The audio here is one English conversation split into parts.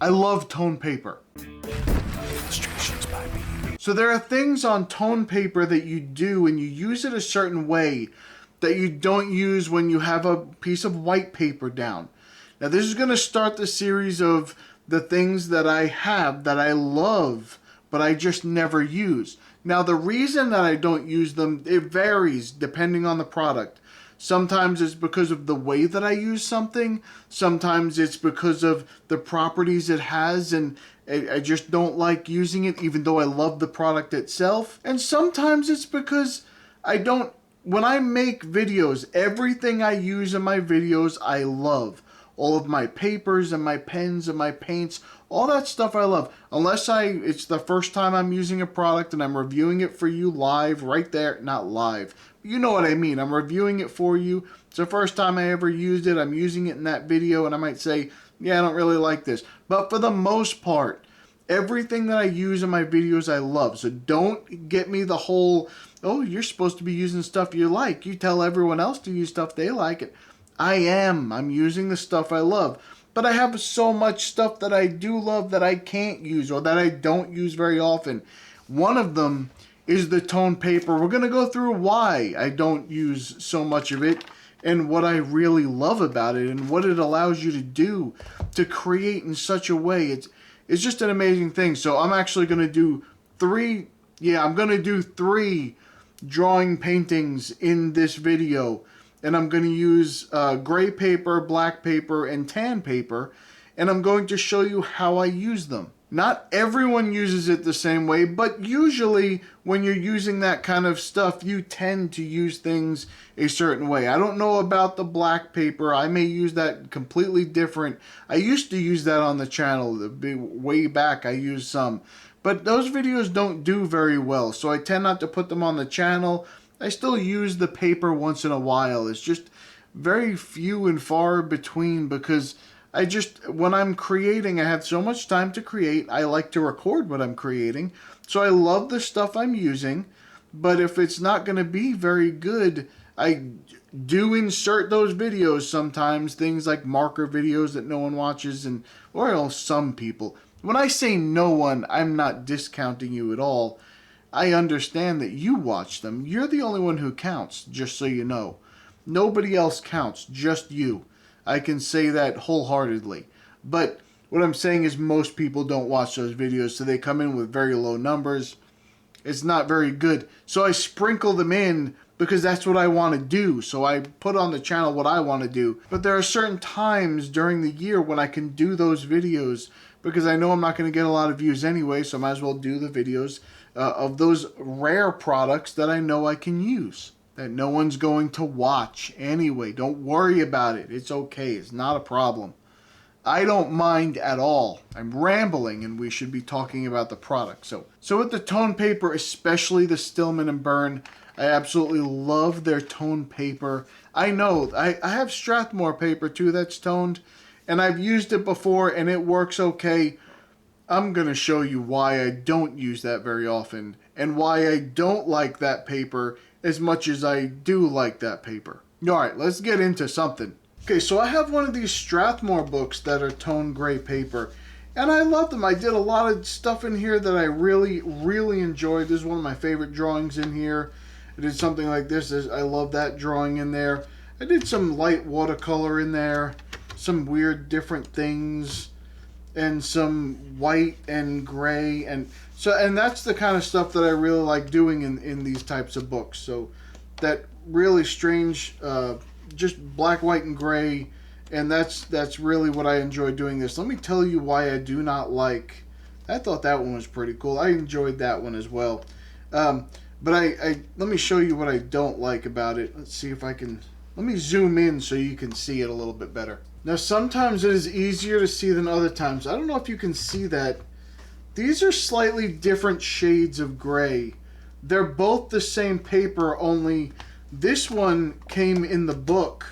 I love tone paper. Illustrations by me. So there are things on tone paper that you do and you use it a certain way that you don't use when you have a piece of white paper down. Now this is going to start the series of the things that I have that I love, but I just never use. Now the reason that I don't use them, it varies depending on the product. Sometimes it's because of the way that I use something. Sometimes it's because of the properties it has and I just don't like using it even though I love the product itself. And sometimes it's because when I make videos, everything I use in my videos I love. All of my papers and my pens and my paints, all that stuff I love. Unless it's the first time I'm using a product and I'm reviewing it for you live right there. Not live. You know what I mean. I'm reviewing it for you. It's the first time I ever used it. I'm using it in that video and I might say, yeah, I don't really like this. But for the most part, everything that I use in my videos I love. So don't get me the whole, oh, you're supposed to be using stuff you like. You tell everyone else to use stuff they like it. I'm using the stuff I love. But I have so much stuff that I do love that I can't use or that I don't use very often. One of them is the tone paper. We're going to go through why I don't use so much of it and what I really love about it and what it allows you to do to create in such a way. It's just an amazing thing. So I'm actually going to do three drawing paintings in this video. And I'm going to use gray paper, black paper, and tan paper. And I'm going to show you how I use them. Not everyone uses it the same way, but usually when you're using that kind of stuff, you tend to use things a certain way. I don't know about the black paper. I may use that completely different. I used to use that on the channel. Way back I used some. But those videos don't do very well, so I tend not to put them on the channel. I still use the paper once in a while. It's just very few and far between because when I'm creating, I have so much time to create. I like to record what I'm creating. So I love the stuff I'm using. But if it's not going to be very good, I do insert those videos sometimes. Things like marker videos that no one watches or some people. When I say no one, I'm not discounting you at all. I understand that you watch them. You're the only one who counts, just so you know. Nobody else counts, just you. I can say that wholeheartedly. But what I'm saying is most people don't watch those videos, so they come in with very low numbers. It's not very good. So I sprinkle them in because that's what I want to do. So I put on the channel what I want to do. But there are certain times during the year when I can do those videos because I know I'm not going to get a lot of views anyway, so I might as well do the videos of those rare products that I know I can use, that no one's going to watch anyway. Don't worry about it. It's okay. It's not a problem. I don't mind at all. I'm rambling and we should be talking about the product. So with the tone paper, especially the Stillman and Burn, I absolutely love their tone paper. I know, I have Strathmore paper too that's toned, and I've used it before and it works okay. I'm going to show you why I don't use that very often and why I don't like that paper as much as I do like that paper. Alright, let's get into something. Okay, so I have one of these Strathmore books that are tone gray paper, and I love them. I did a lot of stuff in here that I really, really enjoyed. This is one of my favorite drawings in here. I did something like this. I love that drawing in there. I did some light watercolor in there, some weird different things, and some white and gray, and that's the kind of stuff that I really like doing in these types of books. So that really strange, just black, white, and gray, and that's really what I enjoy doing this. Let me tell you why I do not like. I thought that one was pretty cool. I enjoyed that one as well. But let me show you what I don't like about it. Let's see if I can. Let me zoom in so you can see it a little bit better. Now, sometimes it is easier to see than other times. I don't know if you can see that. These are slightly different shades of gray. They're both the same paper, only this one came in the book.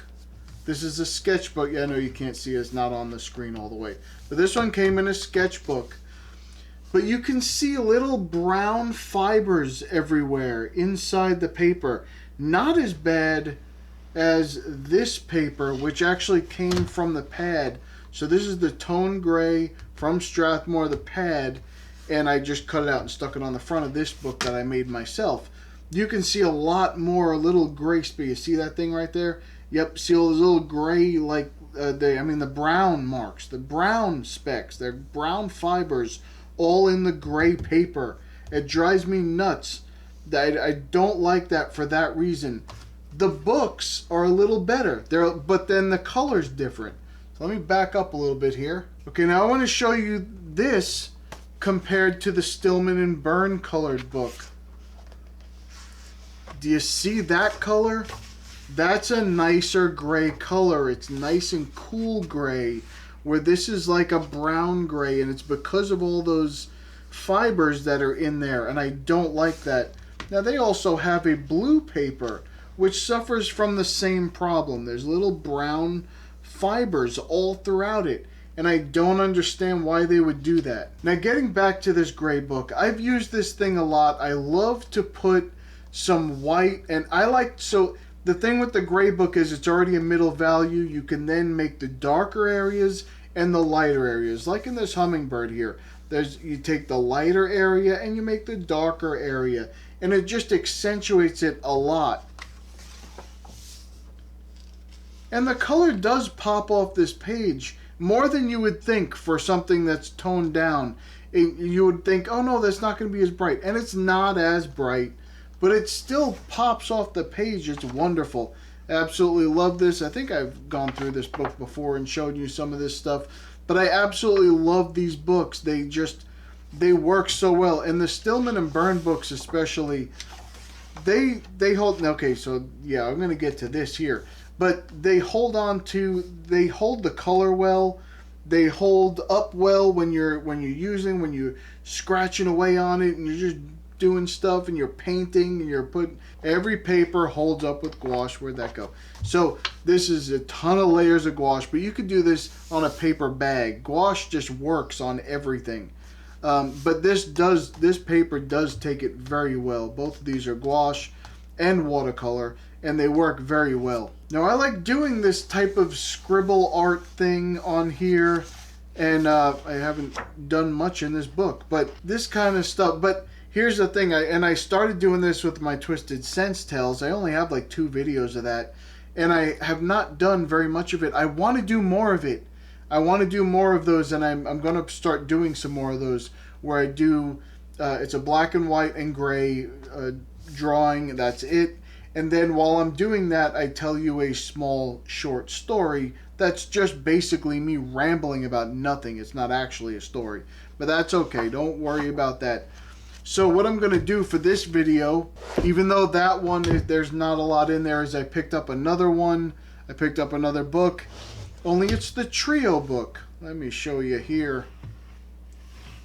This is a sketchbook. Yeah, I know you can't see it. It's not on the screen all the way. But this one came in a sketchbook. But you can see little brown fibers everywhere inside the paper. Not as bad as this paper, which actually came from the pad. So this is the tone gray from Strathmore, the pad, and I just cut it out and stuck it on the front of this book that I made myself. You can see a lot more little gray space. You see that thing right there? Yep, see all those little gray, like, the brown marks, the brown specks, they're brown fibers all in the gray paper. It drives me nuts. I don't like that for that reason. The books are a little better, but then the color's different. So let me back up a little bit here. Okay, now I want to show you this compared to the Stillman and Byrne colored book. Do you see that color? That's a nicer gray color. It's nice and cool gray, where this is like a brown gray, and it's because of all those fibers that are in there, and I don't like that. Now they also have a blue paper, which suffers from the same problem. There's little brown fibers all throughout it, and I don't understand why they would do that. Now getting back to this gray book, I've used this thing a lot. I love to put some white, and so the thing with the gray book is it's already a middle value. You can then make the darker areas and the lighter areas. Like in this hummingbird here, you take the lighter area and you make the darker area, and it just accentuates it a lot. And the color does pop off this page more than you would think for something that's toned down. You would think, oh no, that's not going to be as bright. And it's not as bright, but it still pops off the page. It's wonderful. Absolutely love this. I think I've gone through this book before and showed you some of this stuff, but I absolutely love these books. They work so well. And the Stillman and Byrne books especially, they hold, okay, so yeah, I'm going to get to this here. But they hold the color well. They hold up well when you're scratching away on it and you're just doing stuff and you're painting and you're putting, every paper holds up with gouache. Where'd that go? So this is a ton of layers of gouache, but you could do this on a paper bag. Gouache just works on everything. But this paper does take it very well. Both of these are gouache and watercolor, and they work very well. Now I like doing this type of scribble art thing on here, and I haven't done much in this book, but this kind of stuff. But here's the thing, I started doing this with my Twisted Sense Tales. I only have like 2 videos of that, and I have not done very much of it. I want to do more of it. I want to do more of those, and I'm going to start doing some more of those where I do, it's a black and white and gray drawing, that's it. And then while I'm doing that, I tell you a small short story that's just basically me rambling about nothing. It's not actually a story, but that's okay. Don't worry about that. So what I'm going to do for this video, even though that one, there's not a lot in there, is I picked up another one. I picked up another book, only it's the trio book. Let me show you here.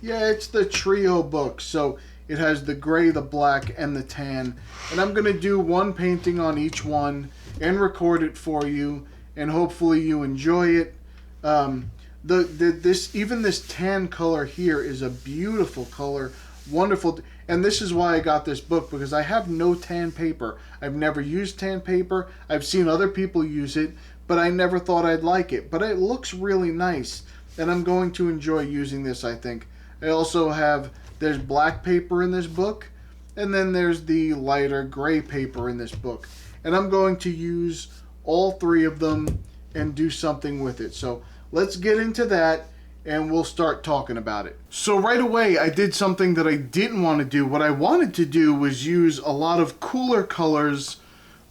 Yeah, it's the trio book. So it has the gray, the black, and the tan. And I'm going to do one painting on each one and record it for you. And hopefully you enjoy it. Even this tan color here is a beautiful color. Wonderful. And this is why I got this book, because I have no tan paper. I've never used tan paper. I've seen other people use it, but I never thought I'd like it. But it looks really nice. And I'm going to enjoy using this, I think. I also have, there's black paper in this book, and then there's the lighter gray paper in this book. And I'm going to use all 3 of them and do something with it. So let's get into that, and we'll start talking about it. So right away, I did something that I didn't want to do. What I wanted to do was use a lot of cooler colors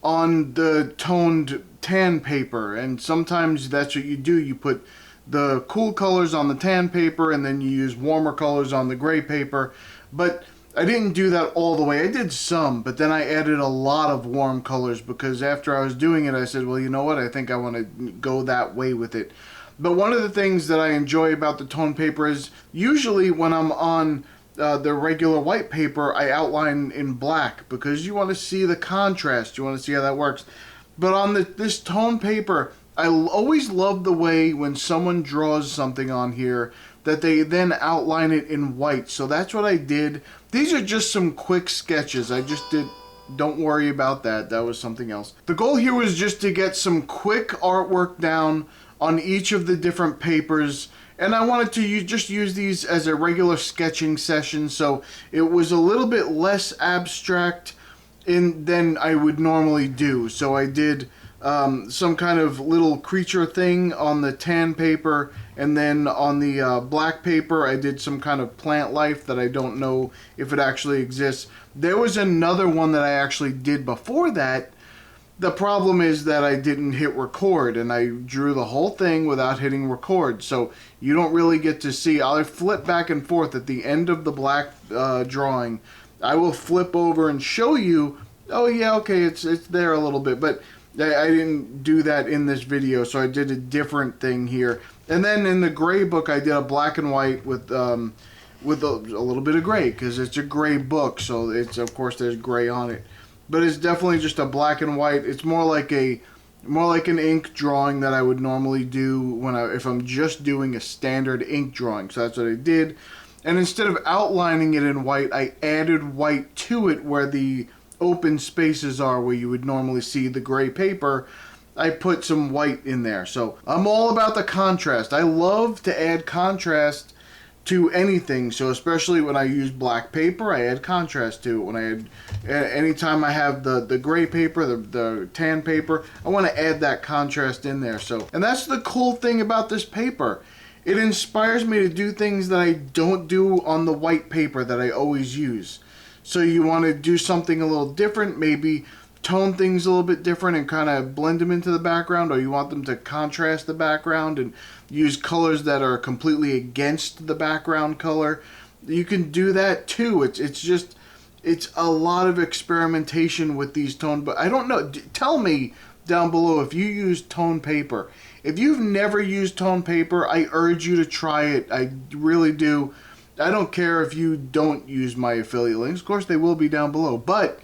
on the toned tan paper. And sometimes that's what you do. You put the cool colors on the tan paper, and then you use warmer colors on the gray paper. But I didn't do that all the way. I did some, but then I added a lot of warm colors, because after I was doing it, I said, well, you know what? I think I want to go that way with it. But one of the things that I enjoy about the tone paper is usually when I'm on the regular white paper, I outline in black, because you want to see the contrast. You want to see how that works. But on this tone paper, I always love the way when someone draws something on here that they then outline it in white. So that's what I did. These are just some quick sketches. I just did, don't worry about that. That was something else. The goal here was just to get some quick artwork down on each of the different papers. And I wanted to just use these as a regular sketching session, so it was a little bit less abstract than I would normally do. So I did some kind of little creature thing on the tan paper, and then on the black paper I did some kind of plant life that I don't know if it actually exists. There was another one that I actually did before that. The problem is that I didn't hit record, and I drew the whole thing without hitting record, so you don't really get to see. I'll flip back and forth at the end of the black drawing. I will flip over and show you, oh yeah, okay, it's there a little bit, but I didn't do that in this video, so I did a different thing here. And then in the gray book, I did a black and white with a little bit of gray, because it's a gray book, so it's, of course, there's gray on it. But it's definitely just a black and white. It's more like an ink drawing that I would normally do if I'm just doing a standard ink drawing. So that's what I did. And instead of outlining it in white, I added white to it where the open spaces are, where you would normally see the gray paper. I put some white in there. So I'm all about the contrast. I love to add contrast to anything, so especially when I use black paper, I add contrast to it. When I add, anytime I have the gray paper, the tan paper, I want to add that contrast in there. So, and that's the cool thing about this paper. It inspires me to do things that I don't do on the white paper that I always use. So you want to do something a little different, maybe tone things a little bit different and kind of blend them into the background, or you want them to contrast the background and use colors that are completely against the background color. You can do that too. It's a lot of experimentation with these tone, but I don't know. Tell me down below if you use tone paper. If you've never used tone paper, I urge you to try it. I really do. I don't care if you don't use my affiliate links. Of course, they will be down below, but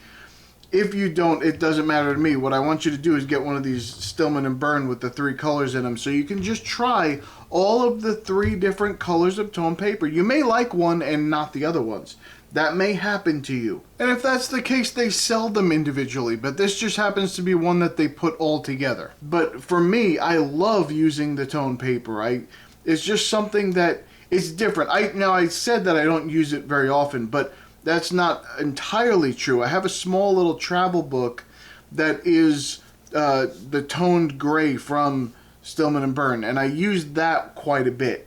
if you don't, it doesn't matter to me. What I want you to do is get one of these Stillman and Burn with the 3 colors in them, so you can just try all of the 3 different colors of tone paper. You may like one and not the other ones. That may happen to you. And if that's the case, they sell them individually, but this just happens to be one that they put all together. But for me, I love using the tone paper. It's just something that is different. Now I said that I don't use it very often, but that's not entirely true. I have a small little travel book that is the toned gray from Stillman and Burn, and I use that quite a bit.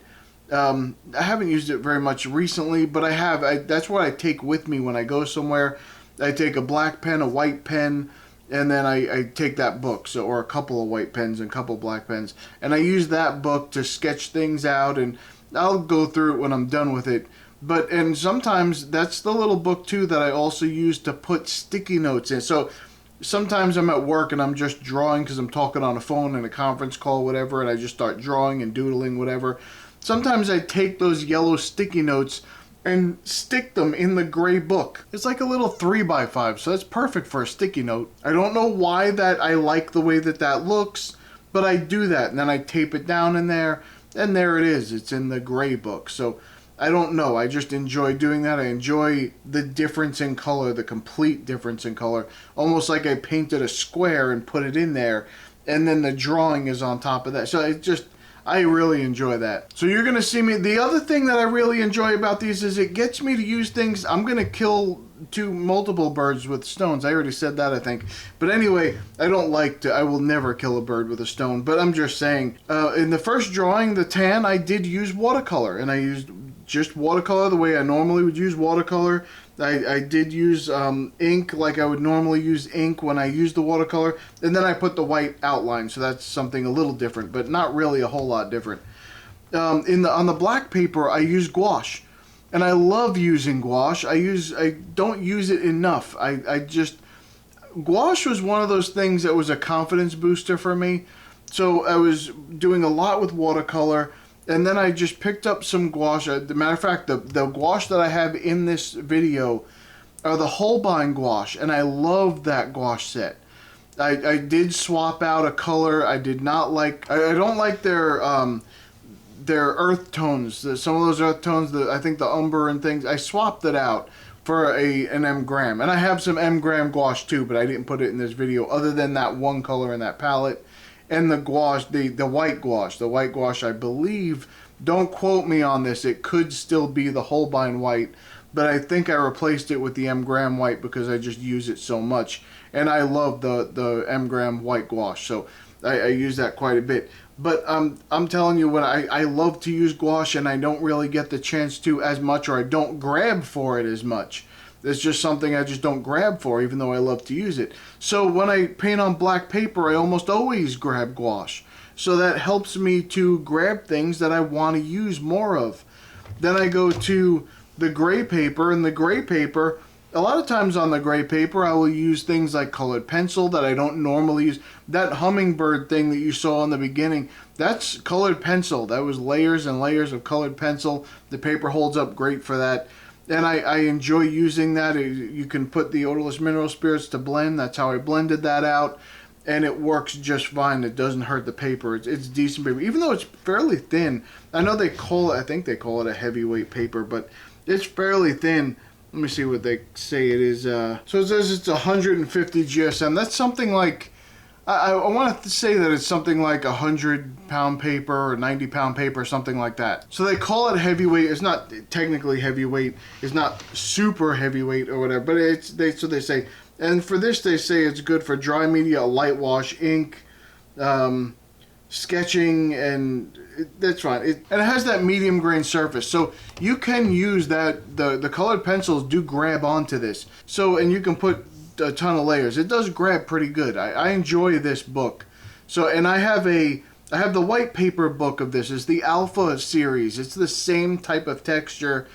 I haven't used it very much recently, but I have. That's what I take with me when I go somewhere. I take a black pen, a white pen, and then I take that book, or a couple of white pens and a couple of black pens, and I use that book to sketch things out, and I'll go through it when I'm done with it. And sometimes that's the little book too that I also use to put sticky notes in. So sometimes I'm at work and I'm just drawing because I'm talking on a phone in a conference call, whatever, and I just start drawing and doodling, whatever. Sometimes I take those yellow sticky notes and stick them in the gray book. It's like a little 3x5, so that's perfect for a sticky note. I don't know why that I like the way that looks, but I do that, and then I tape it down in there, and there it is. It's in the gray book. So I don't know. I just enjoy doing that. I enjoy the difference in color, the complete difference in color. Almost like I painted a square and put it in there, and then the drawing is on top of that. So I really enjoy that. So you're going to see me. The other thing that I really enjoy about these is it gets me to use things. I'm going to kill multiple birds with stones. I already said that, I think. But anyway, I will never kill a bird with a stone. But I'm just saying, in the first drawing, the tan, I did use watercolor. And I used just watercolor the way I normally would use watercolor. I did use ink like I would normally use ink when I use the watercolor, and then I put the white outline, so that's something a little different, but not really a whole lot different. On the black paper, I use gouache, and I love using gouache. I don't use it enough. Gouache was one of those things that was a confidence booster for me. So I was doing a lot with watercolor. And then I just picked up some gouache. As a matter of fact, the gouache that I have in this video are the Holbein gouache, and I love that gouache set. I did swap out a color. I did not like. I don't like their earth tones. Some of those earth tones, I think the umber and things. I swapped it out for an M gram, and I have some M gram gouache too, but I didn't put it in this video. Other than that one color in that palette. and the gouache, the white gouache. The white gouache, I believe, don't quote me on this, it could still be the Holbein white, but I think I replaced it with the M. Graham white because I just use it so much. And I love the M. Graham white gouache, so I use that quite a bit. But I'm telling you, when I love to use gouache and I don't really get the chance to as much, or I don't grab for it as much. It's just something I just don't grab for, even though I love to use it. So when I paint on black paper, I almost always grab gouache. So that helps me to grab things that I want to use more of. Then I go to the gray paper, and the gray paper, a lot of times on the gray paper, I will use things like colored pencil that I don't normally use. That hummingbird thing that you saw in the beginning, that's colored pencil. That was layers and layers of colored pencil. The paper holds up great for that. And I enjoy using that. You can put the odorless mineral spirits to blend. That's how I blended that out. And it works just fine. It doesn't hurt the paper. It's decent paper. Even though it's fairly thin. I know they call it, I think they call it a heavyweight paper, but it's fairly thin. Let me see what they say it is. So it says it's 150 GSM. That's something like, I want to say that it's something like 100-pound paper or 90-pound paper, something like that. So they call it heavyweight. It's not technically heavyweight. It's not super heavyweight or whatever. But so they say. And for this, they say it's good for dry media, light wash, ink, sketching, and that's fine. And it has that medium grain surface, so you can use that. The colored pencils do grab onto this. So, and you can put a ton of layers. It does grab pretty good. I enjoy this book. So, and I have the white paper book of this. It's the Alpha series. It's the same type of texture,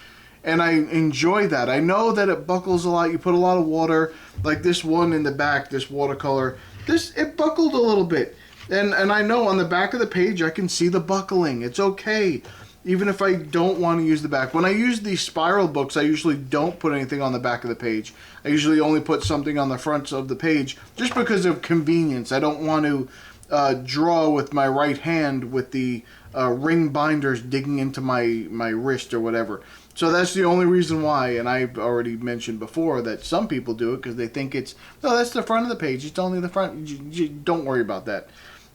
and I enjoy that. I know that it buckles a lot. You put a lot of water, like this one in the back, this watercolor. It buckled a little bit. And I know on the back of the page I can see the buckling. It's okay, even if I don't want to use the back. When I use these spiral books, I usually don't put anything on the back of the page. I usually only put something on the front of the page just because of convenience. I don't want to draw with my right hand with the ring binders digging into my wrist or whatever. So that's the only reason why, and I've already mentioned before that some people do it because they think it's, no, that's the front of the page. It's only the front. Don't worry about that.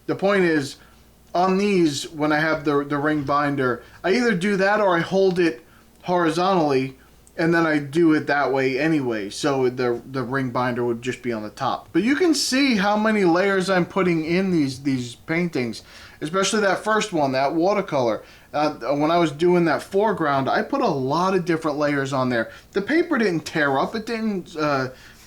The point is, on these, when I have the ring binder, I either do that or I hold it horizontally, and then I do it that way anyway. So the ring binder would just be on the top. But you can see how many layers I'm putting in these paintings, especially that first one, that watercolor. When I was doing that foreground, I put a lot of different layers on there. The paper didn't tear up. It didn't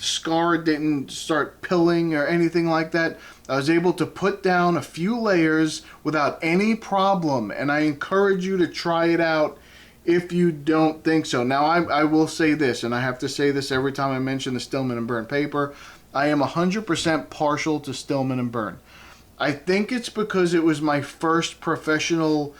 scar. It didn't start pilling or anything like that. I was able to put down a few layers without any problem, and I encourage you to try it out if you don't think so. Now, I will say this, and I have to say this every time I mention the Stillman & Birn paper. I am 100% partial to Stillman & Birn. I think it's because it was my first professional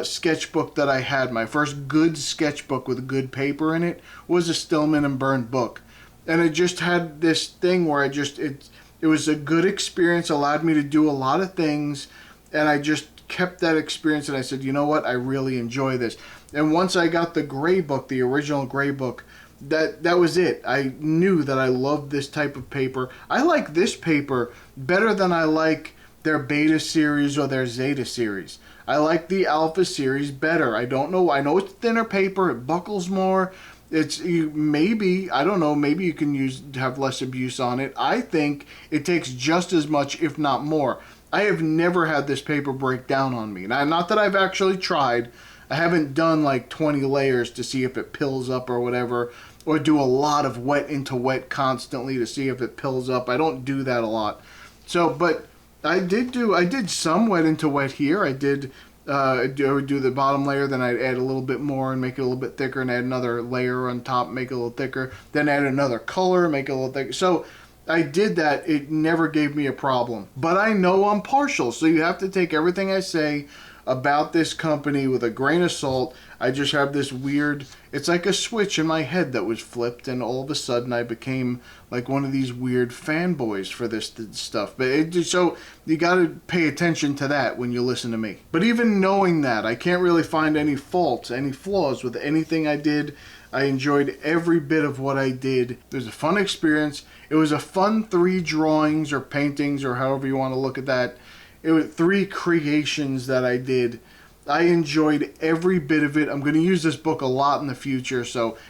sketchbook that I had. My first good sketchbook with good paper in it was a Stillman & Birn book. And it just had this thing where it was a good experience, allowed me to do a lot of things, and I just kept that experience, and I said, you know what, I really enjoy this. And once I got the gray book, the original gray book, that was it. I knew that I loved this type of paper. I like this paper better than I like their Beta series or their Zeta series. I like the Alpha series better. I don't know. I know it's thinner paper. It buckles more. Maybe, I don't know, maybe you can have less abuse on it. I think it takes just as much, if not more. I have never had this paper break down on me. Now, not that I've actually tried. I haven't done like 20 layers to see if it pills up or whatever, or do a lot of wet into wet constantly to see if it pills up. I don't do that a lot. So, but I did some wet into wet here. I would do the bottom layer, then I'd add a little bit more and make it a little bit thicker, and add another layer on top, make it a little thicker, then add another color, make it a little thicker. So I did that. It never gave me a problem. But I know I'm partial, so you have to take everything I say about this company with a grain of salt. I just have this weird, it's like a switch in my head that was flipped, and all of a sudden I became like one of these weird fanboys for this stuff. But so you got to pay attention to that when you listen to me. But even knowing that, I can't really find any faults, any flaws with anything I did. I enjoyed every bit of what I did. It was a fun experience. It was a fun 3 drawings or paintings or however you want to look at that. It was 3 creations that I did. I enjoyed every bit of it. I'm going to use this book a lot in the future,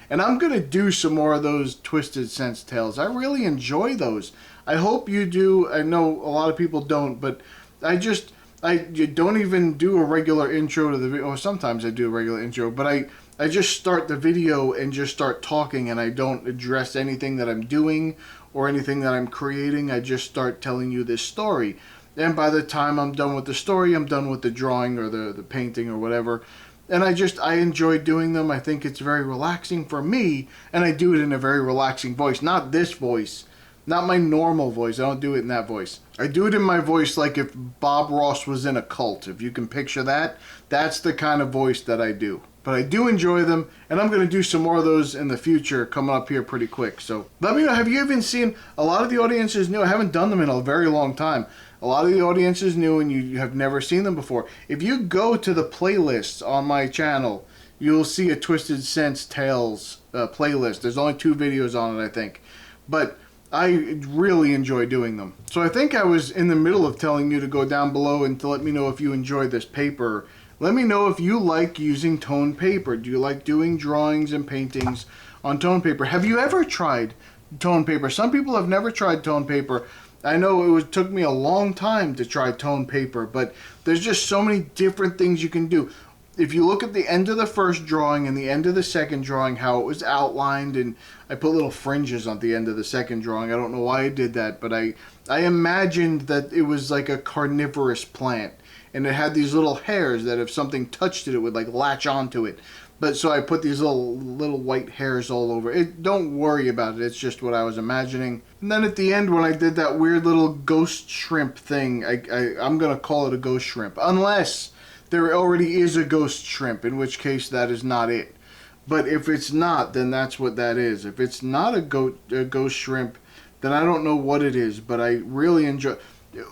and I'm going to do some more of those Twisted Sense tales. I really enjoy those. I hope you do. I know a lot of people don't, but I don't even do a regular intro to the video. Or sometimes I do a regular intro, but I just start the video and just start talking, and I don't address anything that I'm doing or anything that I'm creating. I just start telling you this story. And by the time I'm done with the story, I'm done with the drawing or the painting or whatever. And I enjoy doing them. I think it's very relaxing for me, and I do it in a very relaxing voice. Not this voice. Not my normal voice. I don't do it in that voice. I do it in my voice like if Bob Ross was in a cult. If you can picture that, that's the kind of voice that I do. But I do enjoy them, and I'm going to do some more of those in the future coming up here pretty quick. So let me know, have you even seen, a lot of the audience is new. I haven't done them in a very long time. A lot of the audience is new and you have never seen them before. If you go to the playlists on my channel, you'll see a Twisted Sense Tales playlist. There's only 2 videos on it, I think. But I really enjoy doing them. So I think I was in the middle of telling you to go down below and to let me know if you enjoyed this paper. Let me know if you like using toned paper. Do you like doing drawings and paintings on toned paper? Have you ever tried toned paper? Some people have never tried toned paper. I know it took me a long time to try toned paper, but there's just so many different things you can do. If you look at the end of the first drawing and the end of the second drawing, how it was outlined, and I put little fringes on the end of the second drawing. I don't know why I did that, but I imagined that it was like a carnivorous plant, and it had these little hairs that if something touched it, it would like latch onto it. But so I put these little white hairs all over it. Don't worry about it. It's just what I was imagining. And then at the end, when I did that weird little ghost shrimp thing, I'm going to call it a ghost shrimp. Unless there already is a ghost shrimp, in which case that is not it. But if it's not, then that's what that is. If it's not a ghost shrimp, then I don't know what it is. But I really enjoy.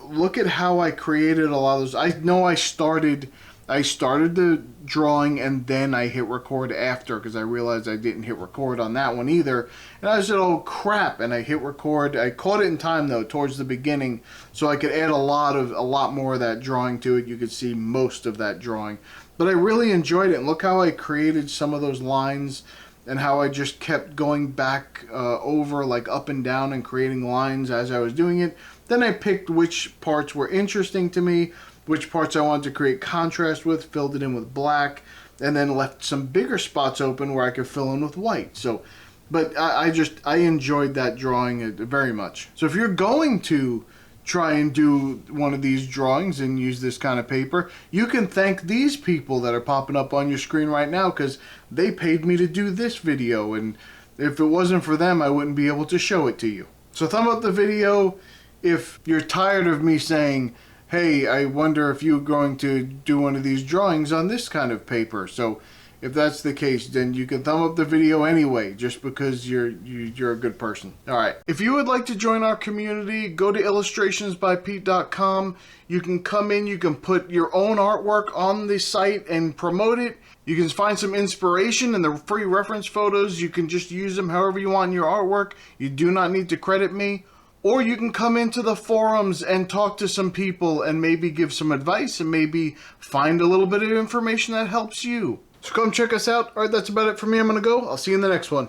Look at how I created a lot of those. I know I started the drawing and then I hit record after, because I realized I didn't hit record on that one either. And I said, oh crap, and I hit record. I caught it in time though, towards the beginning, so I could add a lot more of that drawing to it. You could see most of that drawing. But I really enjoyed it, and look how I created some of those lines and how I just kept going back over, like up and down, and creating lines as I was doing it. Then I picked which parts were interesting to me, which parts I wanted to create contrast with, filled it in with black, and then left some bigger spots open where I could fill in with white. So, but I enjoyed that drawing very much. So if you're going to try and do one of these drawings and use this kind of paper, you can thank these people that are popping up on your screen right now, because they paid me to do this video, and if it wasn't for them, I wouldn't be able to show it to you. So thumb up the video if you're tired of me saying, hey, I wonder if you're going to do one of these drawings on this kind of paper. So if that's the case, then you can thumb up the video anyway, just because you're a good person. All right. If you would like to join our community, go to illustrationsbypete.com. You can come in, you can put your own artwork on the site and promote it. You can find some inspiration in the free reference photos. You can just use them however you want in your artwork. You do not need to credit me. Or you can come into the forums and talk to some people and maybe give some advice and maybe find a little bit of information that helps you. So come check us out. All right, that's about it for me. I'm going to go. I'll see you in the next one.